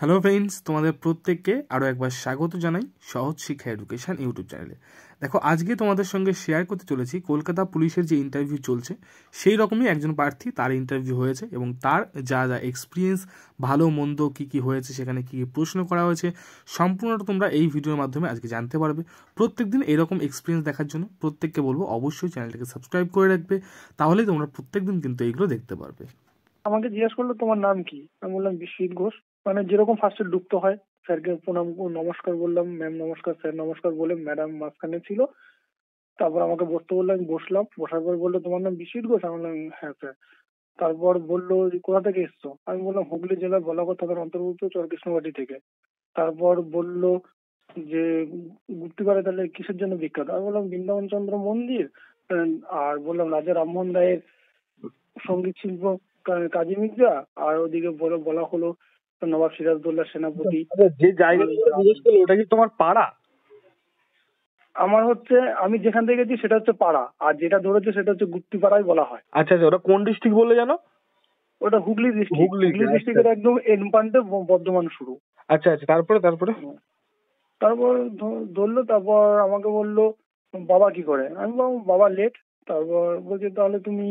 Hello friends, তোমাদের প্রত্যেককে আরও একবার স্বাগত জানাই সহজ শিক্ষা এডুকেশন ইউটিউব চ্যানেলে। দেখো, আজকে তোমাদের সঙ্গে শেয়ার করতে চলেছি কলকাতা পুলিশের যে ইন্টারভিউ চলছে সেই রকমই একজন প্রার্থী, তার ইন্টারভিউ হয়েছে এবং তার যা যা এক্সপিরিয়েন্স, ভালো মন্দ কী কী হয়েছে, সেখানে কী কী প্রশ্ন করা হয়েছে, সম্পূর্ণটা তোমরা এই ভিডিওর মাধ্যমে আজকে জানতে পারবে। প্রত্যেকদিন এরকম এক্সপিরিয়েন্স দেখার জন্য প্রত্যেককে বলবো অবশ্যই চ্যানেলটাকে সাবস্ক্রাইব করে রাখবে, তাহলেই তোমরা প্রত্যেকদিন কিন্তু এইগুলো দেখতে পারবে। আমাকে জিজ্ঞেস করলো তোমার নাম কি, আমি বললাম বিশ্বজিৎ ঘোষ। মানে যেরকম ফার্স্টে ঢুকতে হয়, স্যারকে প্রণাম নমস্কার বললাম, ম্যাম নমস্কার, স্যার নমস্কার বলে ম্যাডাম মাঝখানে ছিল। তারপর আমাকে বসতে বললো, আমি বসলাম। বসার পর বললো তোমার নাম বিশ্বজিৎ ঘোষ, আমি বললাম হ্যাঁ স্যার। তারপর বললো যে কোথা থেকে এসছো, আমি বললাম হুগলি জেলার বলাগড় থানার অন্তর্ভুক্ত চরকৃষ্ণবাটি থেকে। তারপর বললো যে গুপ্তিপাড়া তাহলে কিসের জন্য বিখ্যাত, আমি বললাম বৃন্দাবন চন্দ্র মন্দির, আর বললাম রাজা রামমোহন রায়ের সঙ্গীত শিল্প কাজী মির্জা, আর ওদিকে বলা হলো নবাব সিরাজদৌল্লা সেনাপতি। যে জায়গা জিজ্ঞেস করলো ওটা কি তোমার পাড়া? আমার হচ্ছে, আমি যেখান থেকে গেছি সেটা হচ্ছে পাড়া, আর যেটা ধরেছে সেটা হচ্ছে গুপ্তিপাড়াই বলা হয়। আচ্ছা আচ্ছা, ওটা কোন ডিস্ট্রিক্ট বলে জানো? ওটা হুগলি ডিস্ট্রিক্ট। হুগলি হুগলি ডিস্ট্রিক্টের একদম এন্ড প্রান্তে বর্ধমান শুরু। আচ্ছা আচ্ছা, তারপরে তারপরে তারপর ধরলো, তারপর আমাকে বললো বাবা কি করে, আমি বললাম বাবা লেট। তারপর বলছে তাহলে তুমি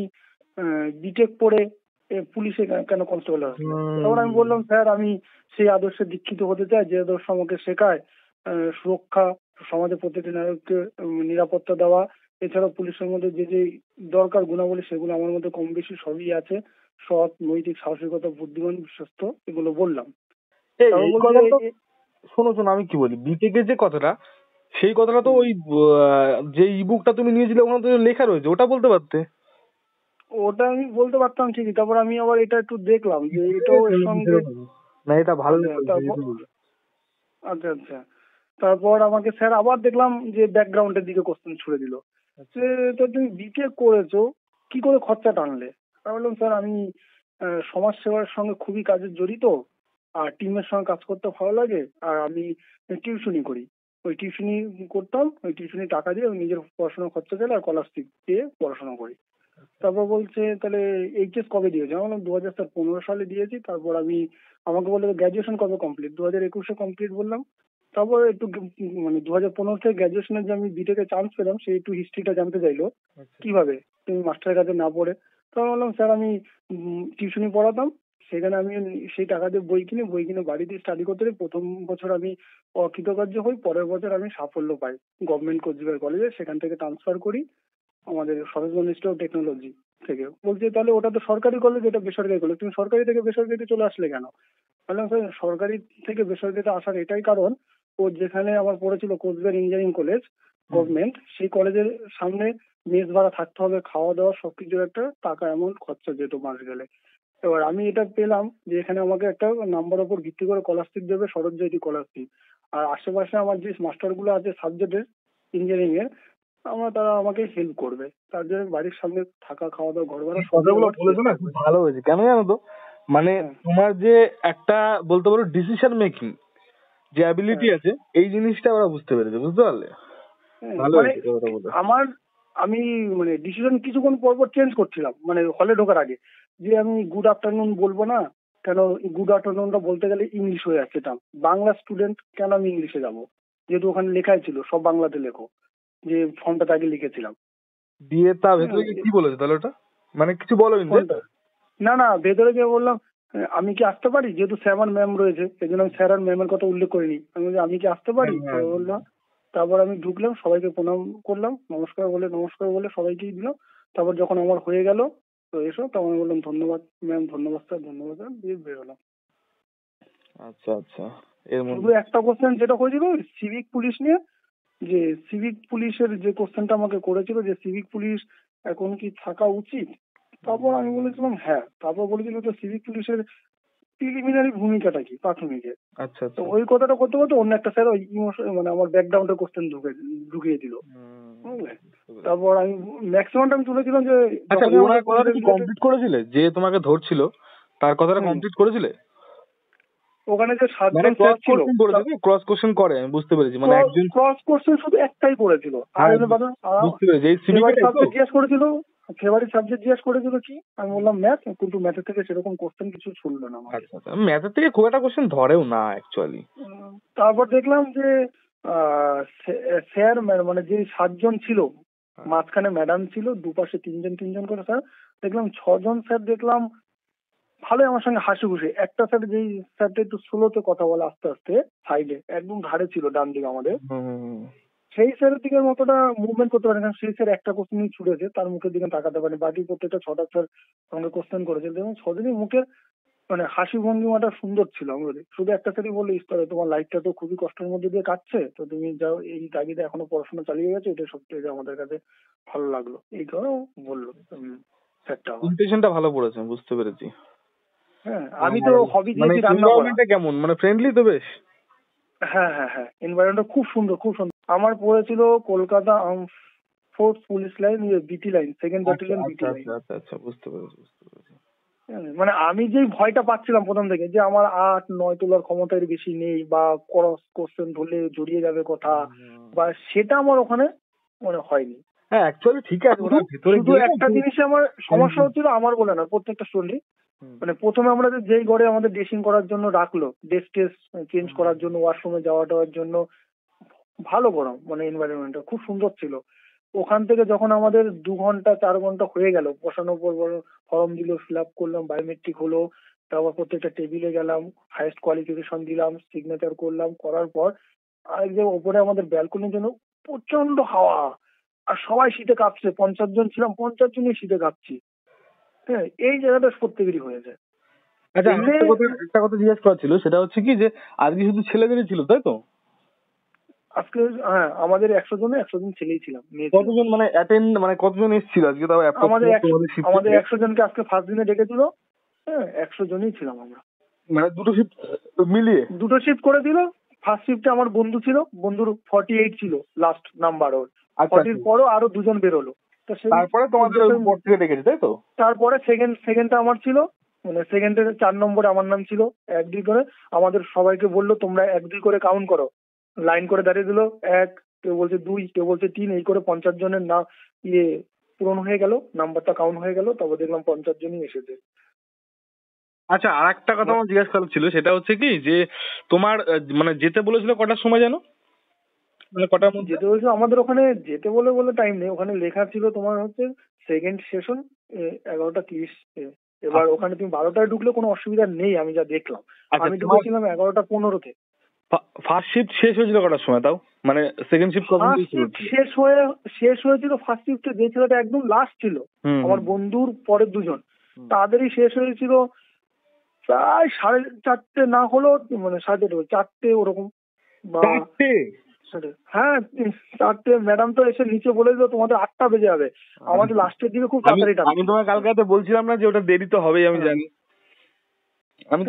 বিটেক পড়ে পুলিশে কেন কনস্টেবল আসলে? তখন আমি বললাম স্যার আমি সেই আদর্শে দীক্ষিত হতে চাই যে আদর্শ আমাকে শেখায় সুরক্ষা, সমাজের প্রত্যেকটি নাগরিককে নিরাপত্তা দেওয়া, এছাড়াও পুলিশের মধ্যে যে যে দরকার গুণাবলী সেগুলো আমার মধ্যে কম বেশি সবই আছে। সৎ, নৈতিক, সাহসিকতা, বুদ্ধিমান, বিশ্বস্ত, এগুলো বললাম। শোনো শোনো, আমি কি বলি, বিটেক এর যে কথাটা, সেই কথাটা তো ওই যে ইবুকটা তুমি নিয়েছিলে ওখানে তো লেখা রয়েছে, ওটা বলতে পারতে। ওটা আমি বলতে পারতাম ঠিকই, তারপর আমি আবার এটা একটু দেখলাম যে এটাও এর সঙ্গে না, এটা ভালো। আচ্ছা আচ্ছা। তারপর আমাকে স্যার আবার দেখলাম যে ব্যাকগ্রাউন্ডের দিকে কোশ্চেন ছুড়ে দিল, যে তো তুমি বিটেক করেছো কি করে খরচা টানলে? আমি বললাম স্যার আমি সমাজ সেবার সঙ্গে খুবই কাজে জড়িত, আর টিমের সঙ্গে কাজ করতে ভালো লাগে, আর আমি টিউশনি করি। ওই টিউশনি করতাম, ওই টিউশনি টাকা দিয়ে আমি নিজের পড়াশোনার খরচা চালাই আর স্কলারশিপ দিয়ে পড়াশোনা করি। তারপর বলছে তাহলে এইচএস কবে দিয়েছো? আমি বললাম 2015 সালে দিয়েছি। তারপর আমাকে বললো গ্র্যাজুয়েশন কবে কমপ্লিট? 2021-এ কমপ্লিট বললাম। তারপর একটু মানে 2015 থেকে গ্র্যাজুয়েশনের যে আমি বিটেকে চান্স পেলাম সেই একটু হিস্ট্রিটা জানতে চাইলো, কিভাবে তুমি মাস্টারের কাছে না পড়ে। তখন বললাম স্যার আমি টিউশনি পড়াতাম, সেখানে আমি সেই টাকা দিয়ে বই কিনে বাড়িতে স্টাডি করতে পারি। প্রথম বছর আমি অকৃতকার্য হই, পরের বছর আমি সাফল্য পাই গভর্নমেন্ট কোচবিহার কলেজে, সেখান থেকে ট্রান্সফার করি আমাদের সরোজগঞ্জ ইনস্টিটিউট অফ টেকনোলজি থেকে। বলছে তাহলে ওটা তো সরকারি কলেজ, এটা বেসরকারি কলেজ, তুমি সরকারি থেকে বেসরকারিতে চলে আসলে কেন? বললাম স্যার সরকারি থেকে বেসরকারিতে আসার এটাই কারণ, ও যেখানে আমার পড়েছিল কোচবিহার ইঞ্জিনিয়ারিং কলেজ গভর্নমেন্ট, সেই কলেজের সামনে মেস ভাড়া থাকতে হবে, খাওয়া দাওয়া সবকিছুর একটা টাকা অ্যামাউন্ট খরচা যেত মাস গেলে। এবার আমি এটা পেলাম যে এখানে আমাকে একটা নাম্বার উপর ভিত্তি করে স্কলারশিপ দেবে, সরোজজয়ন্তী স্কলারশিপ। আর আশেপাশে আমার যে মাস্টার গুলো আছে সাবজেক্টের ইঞ্জিনিয়ারিং এর, তারা আমাকে হেল্প করবে, তার জন্য বাড়ির সামনে থাকা, খাওয়া দাওয়া, ঘর ভাড়া কথাগুলো বলেছো না, খুব ভালো হয়েছে। কেন জানো তো, মানে তোমার যে একটা বলতে পারো ডিসিশন মেকিং যে অ্যাবিলিটি আছে, এই জিনিসটা ওরা বুঝতে পেরেছে, বুঝতে পারলে? ভালো হয়েছে কথাটা বলে। আমি মানে ডিসিশন কিছুক্ষণ পর পর চেঞ্জ করছিলাম, মানে হলে ঢোকার আগে, যে আমি গুড আফটারনুন বলবো না কেন, গুড আফটারনুনটা বলতে গেলে ইংলিশ হয়ে যাচ্ছে, এটা বাংলা স্টুডেন্ট, কেন আমি ইংলিশে যাবো? যেহেতু ওখানে লেখাই ছিল সব বাংলাতে লেখো, যে ফর্মটা আগে লিখেছিলাম। দিয়ে তা ভেতরে কি বলেছে তাহলে ওটা, মানে কিছু বলোনি? না, ভেতরে গিয়ে বললাম আমি কি আসতে পারি, যেহেতু স্যার আর ম্যাম রয়েছে এই জন্য আমি স্যার আর ম্যামের কথা উল্লেখ করিনি। আমি বলছি আমি কি আসতে পারি? বললাম। তারপর আমি ঢুকলাম, সবাইকে প্রণাম করলাম, নমস্কার বলে সবাইকেই দিলাম। তারপর যখন আমার হয়ে গেল তো এসো, তখন আমি বললাম ধন্যবাদ ম্যাম, ধন্যবাদ স্যার দিয়ে বেরোলাম। আচ্ছা আচ্ছা। শুধু একটা কোশ্চেন যেটা হয়েছিল সিভিক পুলিশ নিয়ে, যে সিভিক পুলিশের যে কোশ্চেনটা আমাকে করেছিল যে সিভিক পুলিশ এখন কি থাকা উচিত, তারপর আমি বলেছিলাম হ্যাঁ। তারপর বলেছিল তো সিভিক পুলিশের প্রিলিমিনারি ভূমিকাটা কি, প্রাথমিকে। আচ্ছা। তো ওই কথাটা করতে করতে অন্য একটা স্যার ওই মানে আমার ব্যাকগ্রাউন্ডের কোশ্চেন ঢুকিয়ে দিল, বুঝলে। তারপর আমি ম্যাক্সিমামটা আমি তুলেছিলাম যে কমপ্লিট করেছিলে, যে তোমাকে ধরছিল তার কথাটা কমপ্লিট করেছিলে? ওখানে যে 7 জন স্যার ছিল ক্রস কোশ্চেন করে, আমি বুঝতে পেরেছি, মানে একজন ক্রস কোশ্চেন শুধু একটাই করেছিল, আর বুঝতে পেরেছি। এই সিভিক জিজ্ঞেস করেছিল ফেভারিট সাবজেক্ট জিজ্ঞেস করেছিল কি, আমি বললাম ম্যাথ, কিন্তু ম্যাথের থেকে সেরকম কোশ্চেন কিছু ছুড়লো না আমাকে। আচ্ছা আচ্ছা, ম্যাথের থেকে খুব একটা কোশ্চেন ধরেও না অ্যাকচুয়ালি। তারপর দেখলাম যে স্যার মানে যে 7 জন ছিল, মাঝখানে ম্যাডাম ছিল, দুপাশে 3 জন করে স্যার, দেখলাম 6 জন স্যার দেখলাম ভালোই আমার সঙ্গে হাসি খুশি। একটা স্যার, যেই স্যারটা একটু স্লোতে কথা বলে আস্তে আস্তে, সাইডে একদম ধারে ছিল ডান দিকে আমাদের, সেই স্যারের দিকে মতটা মুভমেন্ট করতে পারে না। সেই স্যার একটা কোশ্চেন ছুড়েছে, তার মুখের দিকে তাকাতে পারে, বাকি প্রত্যেকটা 6টা স্যার সঙ্গে কোশ্চেন করেছে, এবং 6জনই মুখে মানে হাসি ভঙ্গিমাটা সুন্দর ছিল। আমি বলি, শুধু একটা স্যারই বললো, ইস্তরে তোমার লাইফটা তো খুবই কষ্টের মধ্যে দিয়ে কাটছে, তো তুমি যাও এই তাগিদে এখনো পড়াশোনা চালিয়ে গেছো, এটা সত্যি আমাদের কাছে ভালো লাগলো, এই কারণেও বললো স্যারটা আমার। ইন্টেনশনটা ভালো পড়েছে, বুঝতে পেরেছি। হ্যাঁ, আমি তো হবি মানে দিয়েছি রান্না করা। এনভায়রনমেন্টটা কেমন, মানে ফ্রেন্ডলি তো বেশ? হ্যাঁ হ্যাঁ হ্যাঁ, এনভায়রনমেন্টটা খুব সুন্দর, খুব সুন্দর। আমার পড়েছিল কলকাতা ফোর্থ পুলিশ লাইন, বিটি লাইন, সেকেন্ড ব্যাটালিয়ন বিটি লাইন। আচ্ছা আচ্ছা, বুঝতে পেরেছি বুঝতে পেরেছি। মানে আমি যেই ভয়টা পাচ্ছিলাম প্রথম থেকে, যে আমার 8-9 তোলার ক্ষমতা এর বেশি নেই, বা ক্রস কোশ্চেন ধরলে জড়িয়ে যাবে কথা, বা সেটা আমার ওখানে মানে হয়নি। হ্যাঁ অ্যাকচুয়ালি ঠিক আছে, ওরা ভিতরে শুধু একটা জিনিসে আমার সমস্যা হচ্ছিল, আমার বলে না, প্রত্যেকটা স্টুডেন্ট, মানে প্রথমে আমরা যেই ঘরে আমাদের ড্রেসিং করার জন্য রাখলো, ড্রেস টেস চেঞ্জ করার জন্য, ওয়াশরুমে যাওয়া টাওয়ার জন্য, ভালো গরম, মানে এনভায়রনমেন্টটা খুব সুন্দর ছিল। ওখান থেকে যখন আমাদের 2 ঘন্টা 4 ঘন্টা হয়ে গেল, বসানোর পর ফর্ম দিল, ফিল আপ করলাম, বায়োমেট্রিক হলো, তারপর প্রত্যেকটা টেবিলে গেলাম, হাইয়েস্ট কোয়ালিফিকেশন দিলাম, সিগনেচার করলাম, করার পর আরেক যে ওপরে আমাদের ব্যালকনির জন্য প্রচন্ড হাওয়া, আর সবাই শীতে কাঁপছে, 50 জন ছিলাম, 50 জনই শীতে কাঁপছি। হ্যাঁ, এই জায়গাটা প্রত্যেকেরই হয়ে যায়। আচ্ছা, একটা কথা জিজ্ঞেস করা ছিল, সেটা হচ্ছে কি যে আজকে শুধু ছেলেদেরই ছিল তাই তো? আজকে হ্যাঁ, আমাদের 100 জনে 100 জন ছেলেই ছিলাম। কতজন মানে অ্যাটেন্ড, মানে কতজন এসেছিল আজকে তাও? আমাদের 100 জনকে আজকে ফার্স্ট দিনে ডেকেছিল। হ্যাঁ, 100 জনই ছিলাম আমরা। মানে দুটো শিফট মিলিয়ে? দুটো শিফট করে দিল। ফার্স্ট শিফটে আমার বন্ধু ছিল, বন্ধুর 48 ছিল লাস্ট নাম্বার, ওর 40 পরও আরো 2 জন বেরোলো। তারপরে তোমাদের উপর থেকে ডেকেছে তাই তো? তারপরে সেকেন্ডটা আমার ছিল, মানে সেকেন্ডের 4 নম্বরে আমার নাম ছিল। 1-2 করে আমাদের সবাইকে বললো তোমরা 1-2 করে কাউন্ট করো, লাইন করে দাঁড়িয়ে দিল। 1, কেউ বলছে 2, কেউ বলছে 3, এই করে 50 জনের নাম পূরণ হয়ে গেল, নাম্বারটা কাউন্ট হয়ে গেল, তবে দেখলাম 50 জনই এসেছে। আচ্ছা, আর একটা কথা আমার জিজ্ঞাসা করার ছিল, সেটা হচ্ছে কি যে তোমার মানে যেতে বলেছিল কটার সময় জানো, মানে কটার মধ্যে যেতে বলেছিল? আমাদের ওখানে যেতে বলে টাইম নেই, ওখানে লেখা ছিল তোমার হচ্ছে সেকেন্ড সেশন 11:30। এবার ওখানে তুমি 12টায় ঢুকলে কোনো অসুবিধা নেই, আমি যা দেখলাম। আমি ঢুকেছিলাম 11:15-তে। ফার্স্ট শিফট শেষ হয়েছিল কটার সময় তাও, মানে সেকেন্ড শিফট কখন শেষ হয়েছিল? ফার্স্ট শিফটে যে ছেলেটা একদম লাস্ট ছিল, আমার বন্ধুর পরের 2 জন, তাদেরই শেষ হয়েছিল প্রায় 4:30 না হলো, মানে 4:30 ওরকম। হ্যাঁ 4টে। ম্যাডাম তো এসে নিচে বলে দিল তোমাদের 8টা বেজে যাবে। আমাদের লাস্টের দিকে খুব তাড়াতাড়ি টানলো। আমি তোমাকে কালকে রাতে বলছিলাম না যে ওটা দেরি তো হবেই, আমি জানি। আমি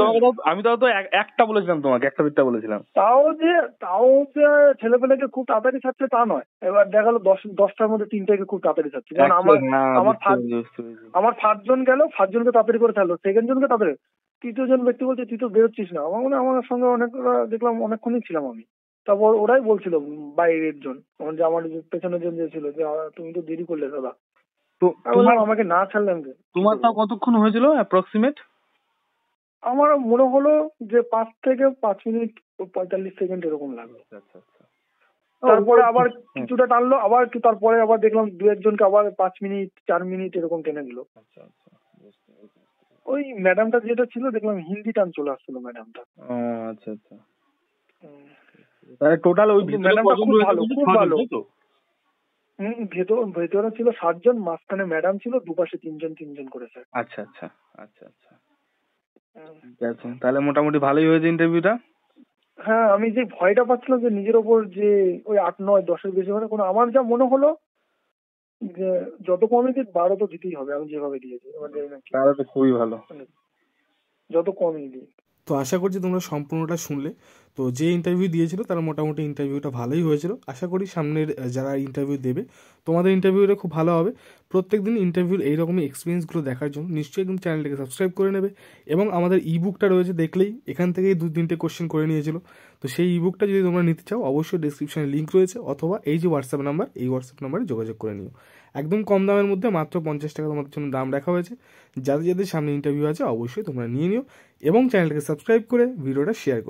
তাও তো একটা বলেছিলাম তোমাকে, 1:30 বলেছিলাম। তাও যে ছেলেপেলেকে খুব তাড়াতাড়ি ছাড়ছে তা নয়। এবার দেখা গেল 10টার মধ্যে 3টাকে খুব তাড়াতাড়ি ছাড়ছে। কারণ আমার 5 জন গেল, 5 জনকে তাড়াতাড়ি করে ছাড়লো, সেকেন্ড জনকে তাড়াতাড়ি। তৃতীয় জন ব্যক্তি বলছে তুই তো বেরোচ্ছিস না। আমার সঙ্গে দেখলাম অনেকক্ষণই ছিলাম আমি। তারপর ওরাই বলছিল বাইরের জন, যে আমার পেছনের জন যে ছিল, যে তুমি তো দেরি করলে দাদা। তো আমাকে না ছাড়লেন। তোমার তাও কতক্ষণ হয়েছিল অ্যাপ্রক্সিমেট? আমার মনে হলো যে 5 থেকে 5 মিনিট 45 সেকেন্ড এরকম লাগলো। তারপরে আবার কিছুটা টানলো, আবার তারপরে আবার দেখলাম 2-1 জনকে আবার 5 মিনিট 4 মিনিট এরকম টেনে দিল। ওই ম্যাডামটা যেটা ছিল দেখলাম হিন্দি টান চলে আসছিল ম্যাডামটা। আচ্ছা আচ্ছা, তাহলে টোটাল ওই ম্যাডামটা খুব ভালো, খুব ভালো। ভেতরে ছিল 7 জন, মাঝখানে ম্যাডাম ছিল, দুপাশে 3 জন করে স্যার। আচ্ছা আচ্ছা আচ্ছা আচ্ছা, ঠিক আছে। তাহলে মোটামুটি ভালোই হয়েছে ইন্টারভিউটা। হ্যাঁ, আমি যে ভয়টা পাচ্ছিলাম যে নিজের ওপর, যে ওই 8-9-10-এর বেশি মানে কোনো, আমার যা মনে হলো যে যত কমই দিক 12 তো দিতেই হবে, আমি যেভাবে দিয়েছি। তাহলে তো খুবই ভালো, যত কমই দিই। তো আশা করছি তোমরা সম্পূর্ণটা শুনলে। তো যে ইন্টারভিউ দিয়েছিল তার মোটামুটি ইন্টারভিউটা ভালোই হয়েছিল। আশা করি সামনের যারা ইন্টারভিউ দেবে তোমাদের ইন্টারভিউটা খুব ভালো হবে। প্রত্যেকদিন ইন্টারভিউর এইরকমই এক্সপিরিয়েন্সগুলো দেখার জন্য নিশ্চয়ই কিন্তু চ্যানেলটাকে সাবস্ক্রাইব করে নেবে। এবং আমাদের ইবুকটা রয়েছে, দেখলেই এখান থেকেই 2-3টে কোশ্চেন করে নিয়েছিল। তো সেই ইবুকটা যদি তোমরা নিতে চাও অবশ্যই ডিসক্রিপশনে লিঙ্ক রয়েছে, অথবা এই যে হোয়াটসঅ্যাপ নাম্বার, এই হোয়াটসঅ্যাপ নাম্বারে যোগাযোগ করে নিও। একদম কম দামের মধ্যে মাত্র 50 টাকা তোমাদের জন্য দাম রাখা হয়েছে। যাদের যাদের সামনে ইন্টারভিউ আছে অবশ্যই তোমরা নিয়ে নিও এবং চ্যানেলটাকে সাবস্ক্রাইব করে ভিডিওটা শেয়ার